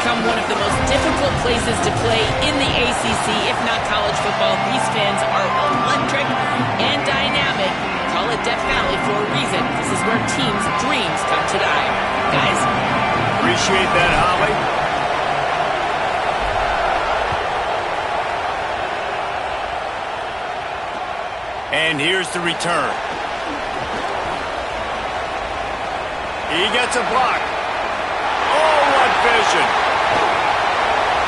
become one of the most difficult places to play in the ACC, if not college football. These fans are electric and dynamic. Call it Death Valley for a reason. This is where teams' dreams come to die. Guys? Appreciate that, Holly. And here's the return. He gets a block. Oh, what vision.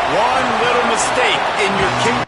One little mistake in your kick.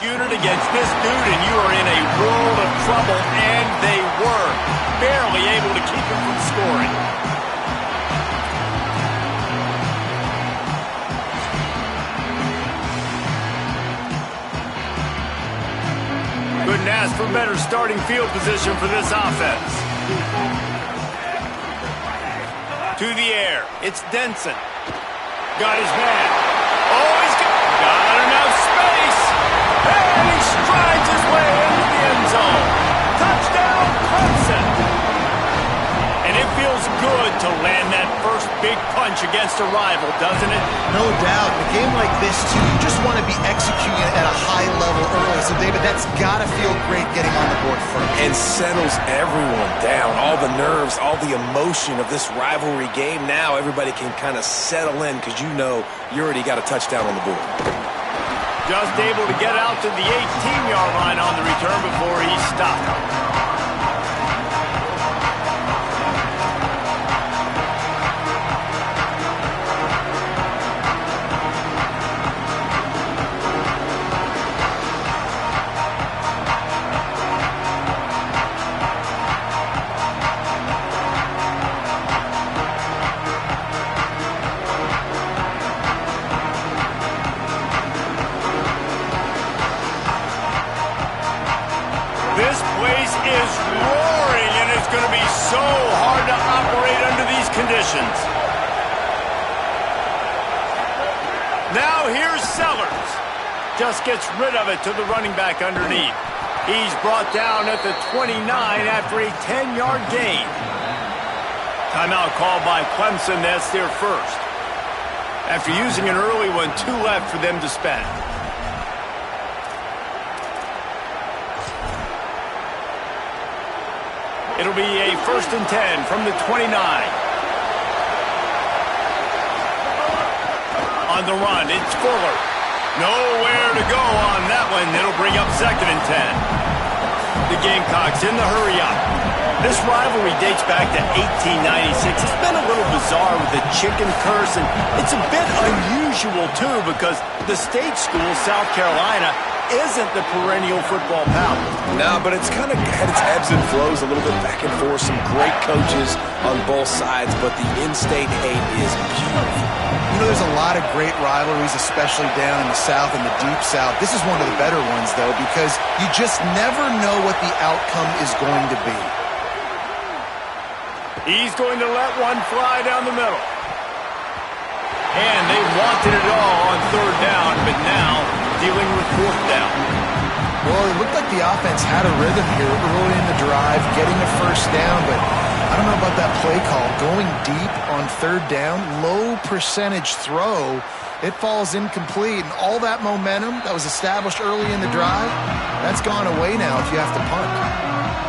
Unit against this dude, and you are in a world of trouble, and they were barely able to keep him from scoring. Couldn't ask for better starting field position for this offense. To the air, it's Denson. Got his man. Oh, he's got enough space. And he strides his way into the end zone. Touchdown, Clemson. And it feels good to land that first big punch against a rival, doesn't it? No doubt. In a game like this, too, you just want to be executing it at a high level early. So, David, that's got to feel great getting on the board first. And settles everyone down. All the nerves, all the emotion of this rivalry game. Now everybody can kind of settle in because you know you already got a touchdown on the board. Just able to get out to the 18-yard line on the return before he stopped. This place is roaring, and it's going to be so hard to operate under these conditions. Now here's Sellers. Just gets rid of it to the running back underneath. He's brought down at the 29 after a 10-yard gain. Timeout called by Clemson. That's their first. After using an early one, 2 left for them to spend. It'll be a 1st and 10 from the 29. On the run, it's Fuller. Nowhere to go on that one. It'll bring up 2nd and 10. The Gamecocks in the hurry-up. This rivalry dates back to 1896. It's been a little bizarre with the chicken curse, and it's a bit unusual, too, because the state school, South Carolina, isn't the perennial football power. No, but it's kind of had its ebbs and flows, a little bit back and forth. Some great coaches on both sides, but the in-state hate is beautiful. You know, there's a lot of great rivalries, especially down in the South and the Deep South. This is one of the better ones, though, because you just never know what the outcome is going to be. He's going to let one fly down the middle. And they wanted it all on third down, but now dealing with fourth down. Well, it looked like the offense had a rhythm here early in the drive, getting a first down, but I don't know about that play call. Going deep on third down, low percentage throw, it falls incomplete, and all that momentum that was established early in the drive, that's gone away now if you have to punt.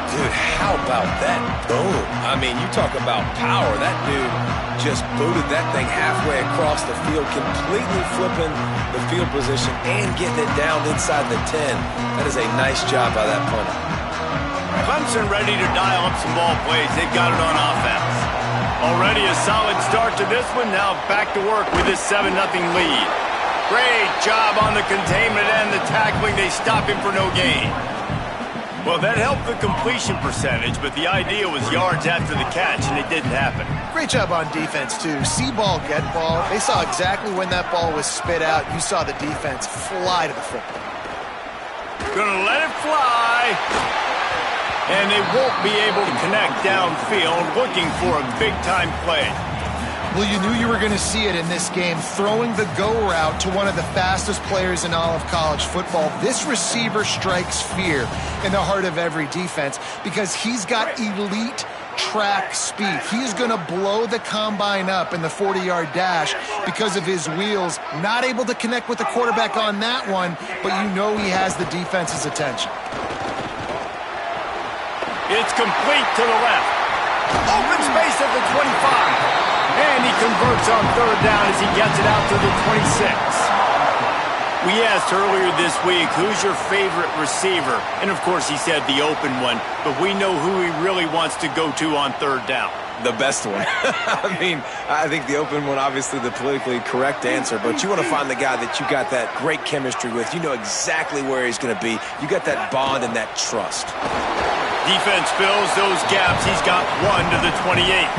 Dude, how about that boom? I mean, you talk about power. That dude just booted that thing halfway across the field, completely flipping the field position and getting it down inside the 10. That is a nice job by that punter. Clemson ready to dial up some ball plays. They've got it on offense. Already a solid start to this one. Now back to work with this 7-0 lead. Great job on the containment and the tackling. They stop him for no gain. Well, that helped the completion percentage, but the idea was yards after the catch, and it didn't happen. Great job on defense, too. See ball, get ball. They saw exactly when that ball was spit out. You saw the defense fly to the football. Gonna let it fly. And they won't be able to connect downfield, looking for a big-time play. Well, you knew you were going to see it in this game, throwing the go route to one of the fastest players in all of college football. This receiver strikes fear in the heart of every defense because he's got elite track speed. He's going to blow the combine up in the 40-yard dash because of his wheels. Not able to connect with the quarterback on that one, but you know he has the defense's attention. It's complete to the left. Open space at the 25. And he converts on third down as he gets it out to the 26. We asked earlier this week, who's your favorite receiver? And, of course, he said the open one. But we know who he really wants to go to on third down. The best one. I mean, I think the open one, obviously the politically correct answer, but you want to find the guy that you got that great chemistry with. You know exactly where he's going to be. You got that bond and that trust. Defense fills those gaps. He's got one to the 28.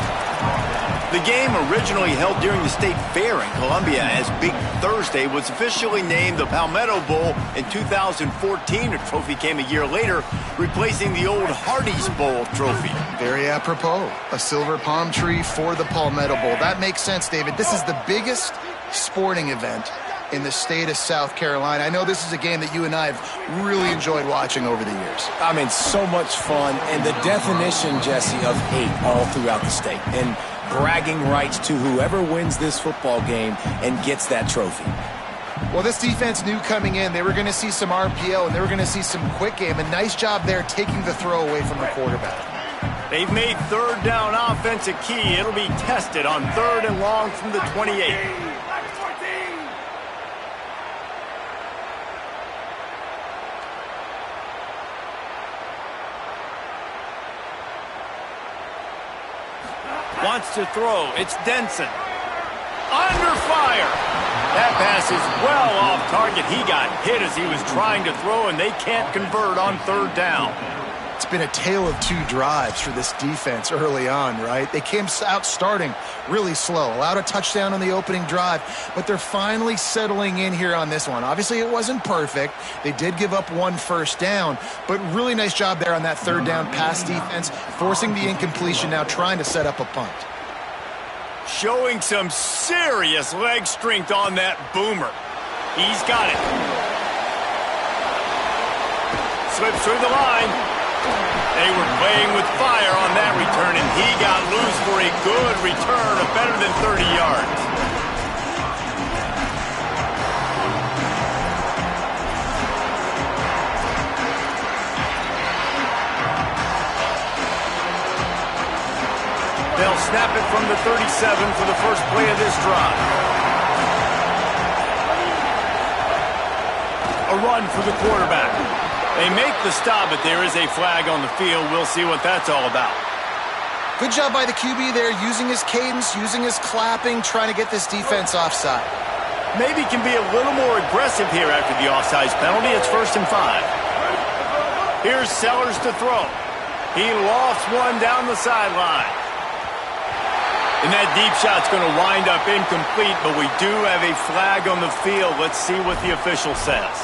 The game, originally held during the State Fair in Columbia as Big Thursday, was officially named the Palmetto Bowl in 2014. A trophy came a year later, replacing the old Hardee's Bowl trophy. Very apropos. A silver palm tree for the Palmetto Bowl. That makes sense, David. This is the biggest sporting event in the state of South Carolina. I know this is a game that you and I have really enjoyed watching over the years. I mean, so much fun, and the definition, Jesse, of hate all throughout the state. And bragging rights to whoever wins this football game and gets that trophy. Well, this defense knew coming in they were going to see some RPO and they were going to see some quick game. A nice job there taking the throw away from the quarterback. They've made third down offense a key. It'll be tested on third and long from the 28. Wants to throw. It's Denson. Under fire. That pass is well off target. He got hit as he was trying to throw, and they can't convert on third down. It's been a tale of two drives for this defense early on, right? They came out starting really slow, allowed a touchdown on the opening drive, but they're finally settling in here on this one. Obviously, it wasn't perfect. They did give up one first down, but really nice job there on that third down pass defense, forcing the incompletion, now trying to set up a punt. Showing some serious leg strength on that boomer. He's got it. Slips through the line. They were playing with fire on that return, and he got loose for a good return of better than 30 yards. They'll snap it from the 37 for the first play of this drive. A run for the quarterback. They make the stop, but there is a flag on the field. We'll see what that's all about. Good job by the QB there, using his cadence, using his clapping, trying to get this defense offside. Maybe can be a little more aggressive here after the offsides penalty. It's 1st and 5. Here's Sellers to throw. He lofts one down the sideline. And that deep shot's going to wind up incomplete, but we do have a flag on the field. Let's see what the official says.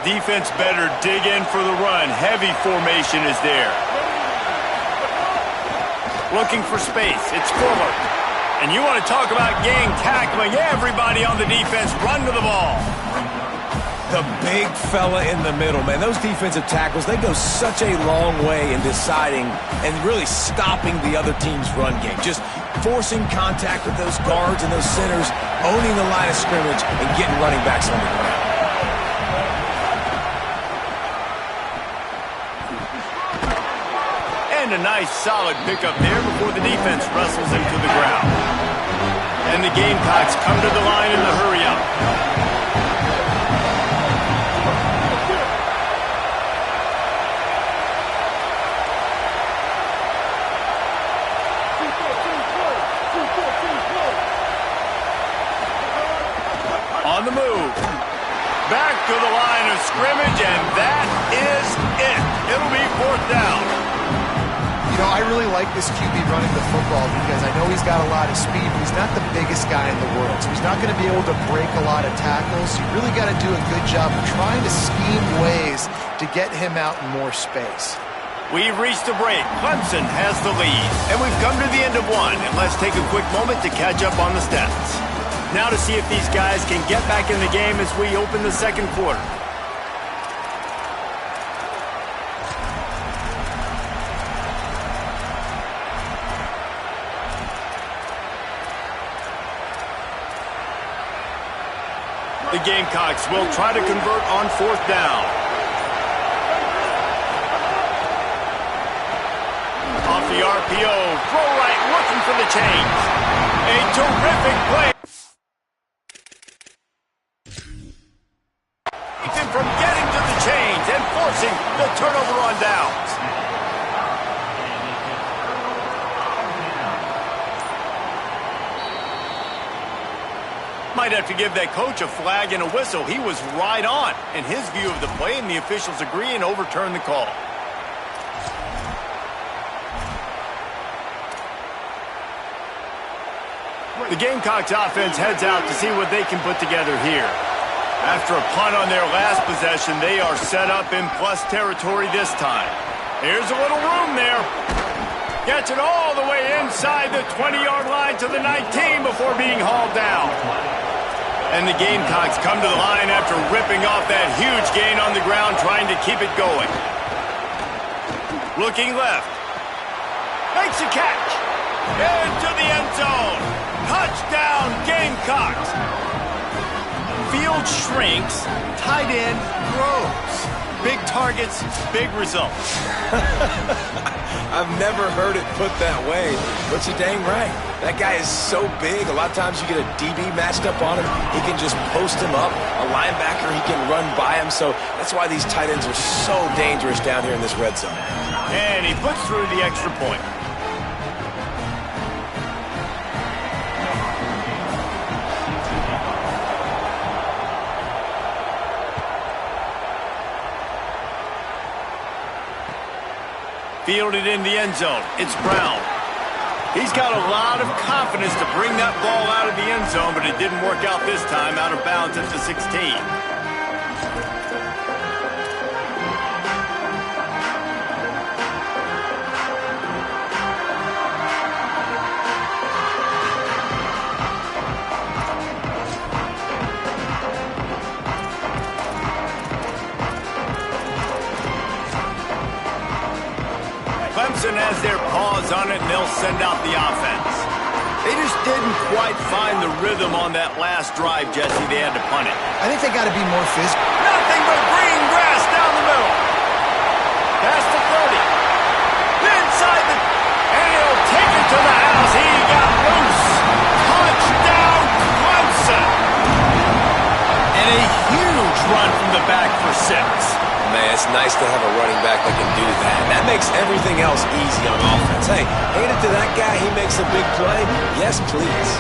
Defense better dig in for the run. Heavy formation is there. Looking for space. It's Fuller. And you want to talk about gang tackling. Everybody on the defense run to the ball. The big fella in the middle, man. Those defensive tackles, they go such a long way in deciding and really stopping the other team's run game. Just forcing contact with those guards and those centers, owning the line of scrimmage, and getting running backs on the ground. And a nice solid pickup there before the defense wrestles him to the ground. And the Gamecocks come to the line in the hurry-up. On the move. Back to the line of scrimmage, and that is it. It'll be 4th down. You know, I really like this QB running the football because I know he's got a lot of speed, but he's not the biggest guy in the world. So he's not going to be able to break a lot of tackles. You really got to do a good job of trying to scheme ways to get him out in more space. We've reached the break. Clemson has the lead. And we've come to the end of one. And let's take a quick moment to catch up on the stats. Now to see if these guys can get back in the game as we open the second quarter. The Gamecocks will try to convert on 4th down. Off the RPO, throw right, looking for the change. A terrific play. Keeps him from getting to the change and forcing the turnover on downs. Might have to give that coach a flag and a whistle. He was right on in his view of the play, and the officials agree and overturn the call. The Gamecocks offense heads out to see what they can put together here. After a punt on their last possession, they are set up in plus territory this time. Here's a little room there. Gets it all the way inside the 20-yard line to the 19 before being hauled down. And the Gamecocks come to the line after ripping off that huge gain on the ground, trying to keep it going. Looking left. Makes a catch. Into the end zone. Touchdown, Gamecocks. Field shrinks. Tight end grows. Big targets, big results. I've never heard it put that way, but you're dang right. That guy is so big. A lot of times you get a DB matched up on him. He can just post him up. A linebacker, he can run by him. So that's why these tight ends are so dangerous down here in this red zone. And he puts through the extra point. Fielded in the end zone. It's Brown. He's got a lot of confidence to bring that ball out of the end zone, but it didn't work out this time. Out of bounds at the 16. Clemson has their paws on it, and they'll send out the offense. They just didn't quite find the rhythm on that last drive, Jesse. They had to punt it. I think they got to be more physical. Nothing but green grass down the middle. Past the 30. Inside the... And he'll take it to the house. He got loose. Touchdown, Clemson. And a huge back for 6. Man, it's nice to have a running back that can do that. That makes everything else easy on offense. Hey, hand it to that guy. He makes a big play. Yes, please.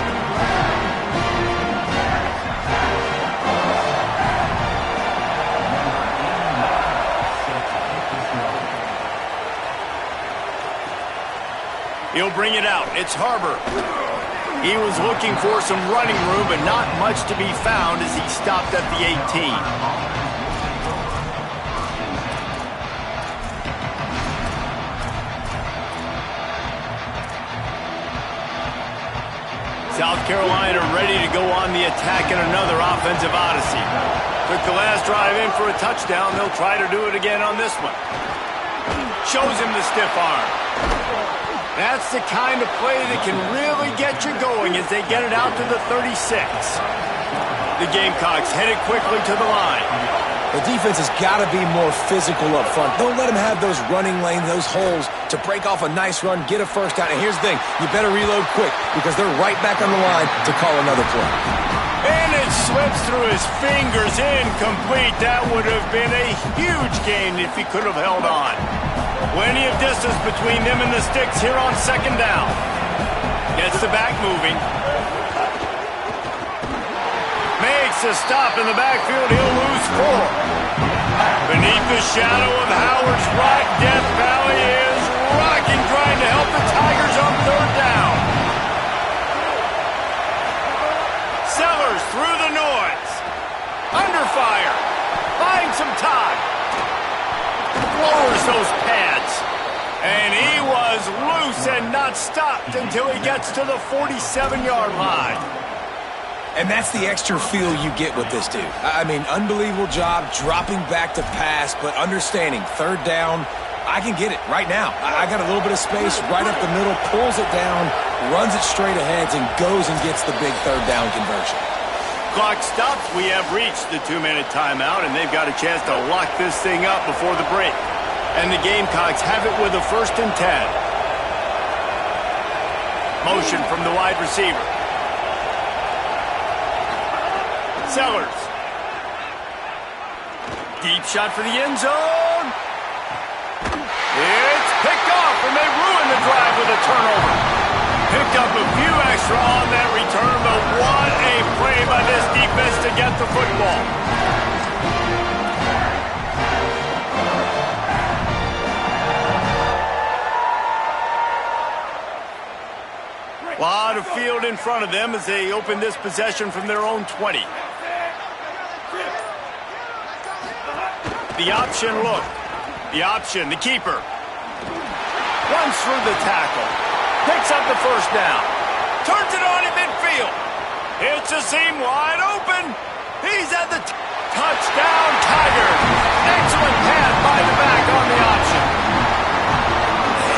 He'll bring it out. It's Harbor. He was looking for some running room, but not much to be found as he stopped at the 18. South Carolina ready to go on the attack in another offensive odyssey. Took the last drive in for a touchdown. They'll try to do it again on this one. Shows him the stiff arm. That's the kind of play that can really get you going as they get it out to the 36. The Gamecocks headed quickly to the line. The defense has got to be more physical up front. Don't let them have those running lanes, those holes to break off a nice run, get a first down. And here's the thing, you better reload quick because they're right back on the line to call another play. And it slips through his fingers, incomplete. That would have been a huge gain if he could have held on. Plenty of distance between them and the sticks here on second down. Gets the back moving. Makes a stop in the backfield. He'll lose 4. Beneath the shadow of Howard's Rock, Death Valley is rocking, trying to help the Tigers on third down. Sellers through the noise. Under fire. Buying some time. Lowers those pads. And he was loose and not stopped until he gets to the 47-yard line. And that's the extra feel you get with this dude. I mean, unbelievable job dropping back to pass, but understanding third down, I can get it right now. I got a little bit of space right up the middle, pulls it down, runs it straight ahead, and goes and gets the big third down conversion. Clock stops. We have reached the 2-minute timeout, and they've got a chance to lock this thing up before the break. And the Gamecocks have it with a 1st and 10. Motion from the wide receiver. Sellers. Deep shot for the end zone. It's picked off, and they ruin the drive with a turnover. Picked up a few extra on that return, but what a play by this defense to get the football. A lot of field in front of them as they open this possession from their own 20. The option look. The option, the keeper. Runs through the tackle. Picks up the first down. Turns it on in midfield. Hits a seam wide open. He's at the touchdown Tigers. Excellent pass by the back on the option.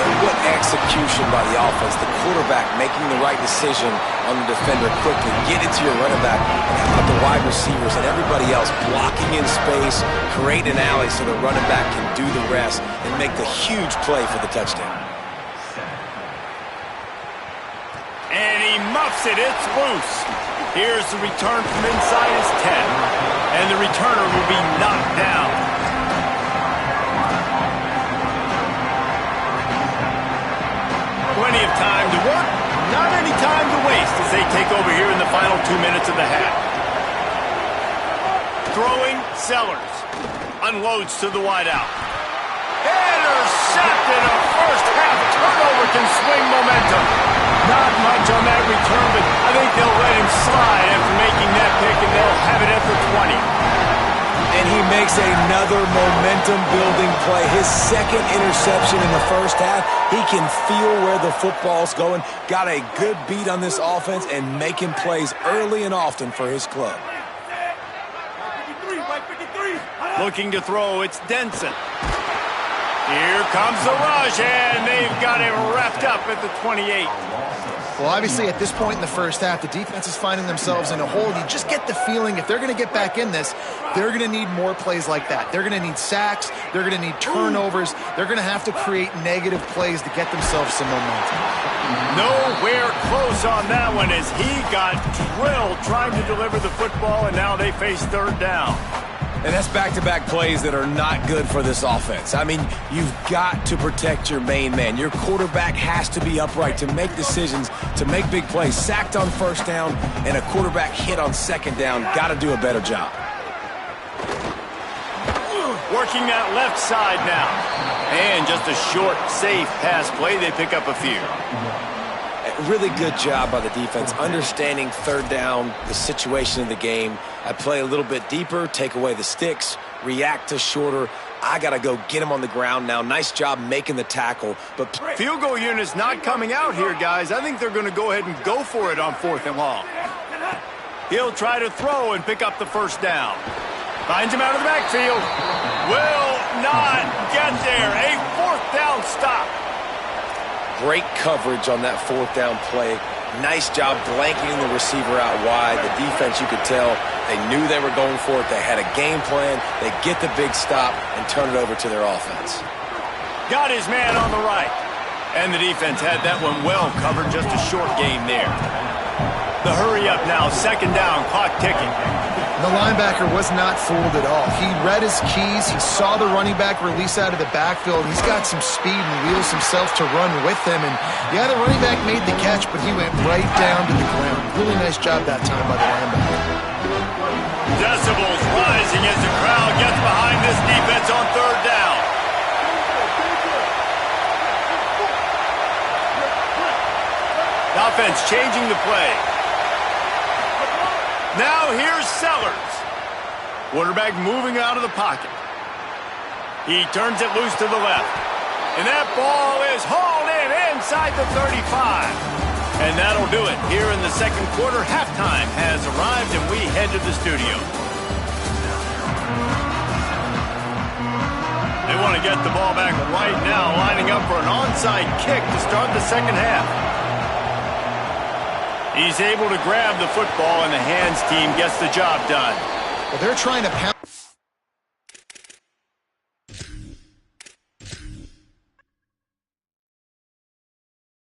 And what execution by the offense. The quarterback making the right decision on the defender quickly. Get it to your running back. And how about the wide receivers and everybody else blocking in space, create an alley so the running back can do the rest and make the huge play for the touchdown. And he muffs it. It's loose. Here's the return from inside his 10. And the returner will be knocked down. Plenty of time to work. Not any time to waste as they take over here in the final 2 minutes of the half. Throwing, Sellers. Unloads to the wideout. Intercepted. A first half turnover can swing momentum. Not much on that return, but I think they'll let him slide after making that pick, and they'll have it at the 20. And he makes another momentum-building play. His second interception in the first half. He can feel where the football's going. Got a good beat on this offense and making plays early and often for his club. Looking to throw, it's Denson. Here comes the rush, and they've got him wrapped up at the 28. Well, obviously, at this point in the first half, the defense is finding themselves in a hole. You just get the feeling if they're going to get back in this, they're going to need more plays like that. They're going to need sacks. They're going to need turnovers. They're going to have to create negative plays to get themselves some momentum. Nowhere close on that one as he got drilled trying to deliver the football, and now they face third down. And that's back-to-back plays that are not good for this offense. I mean, you've got to protect your main man. Your quarterback has to be upright to make decisions, to make big plays. Sacked on first down and a quarterback hit on second down. Got to do a better job. Working that left side now. And just a short, safe pass play. They pick up a few. Really good job by the defense, understanding third down, the situation of the game. I play a little bit deeper, take away the sticks, react to shorter. I got to go get him on the ground now. Nice job making the tackle. But field goal unit's not coming out here, guys. I think they're going to go ahead and go for it on 4th and long. He'll try to throw and pick up the first down. Finds him out of the backfield. Will not get there. A 4th down stop. Great coverage on that 4th down play. Nice job blanketing the receiver out wide. The defense, you could tell, they knew they were going for it. They had a game plan. They get the big stop and turn it over to their offense. Got his man on the right. And the defense had that one well covered. Just a short game there. The hurry up now. 2nd down. Clock ticking. The linebacker was not fooled at all. He read his keys. He saw the running back release out of the backfield. He's got some speed and wheels himself to run with him. And, yeah, the running back made the catch, but he went right down to the ground. Really nice job that time by the linebacker. Decibels rising as the crowd gets behind this defense on 3rd down. The offense changing the play. Now here's Sellers. Quarterback moving out of the pocket. He turns it loose to the left. And that ball is hauled in inside the 35. And that'll do it here in the 2nd quarter. Halftime has arrived and we head to the studio. They want to get the ball back right now, lining up for an onside kick to start the 2nd half. He's able to grab the football, and the hands team gets the job done. Well, they're trying to pound.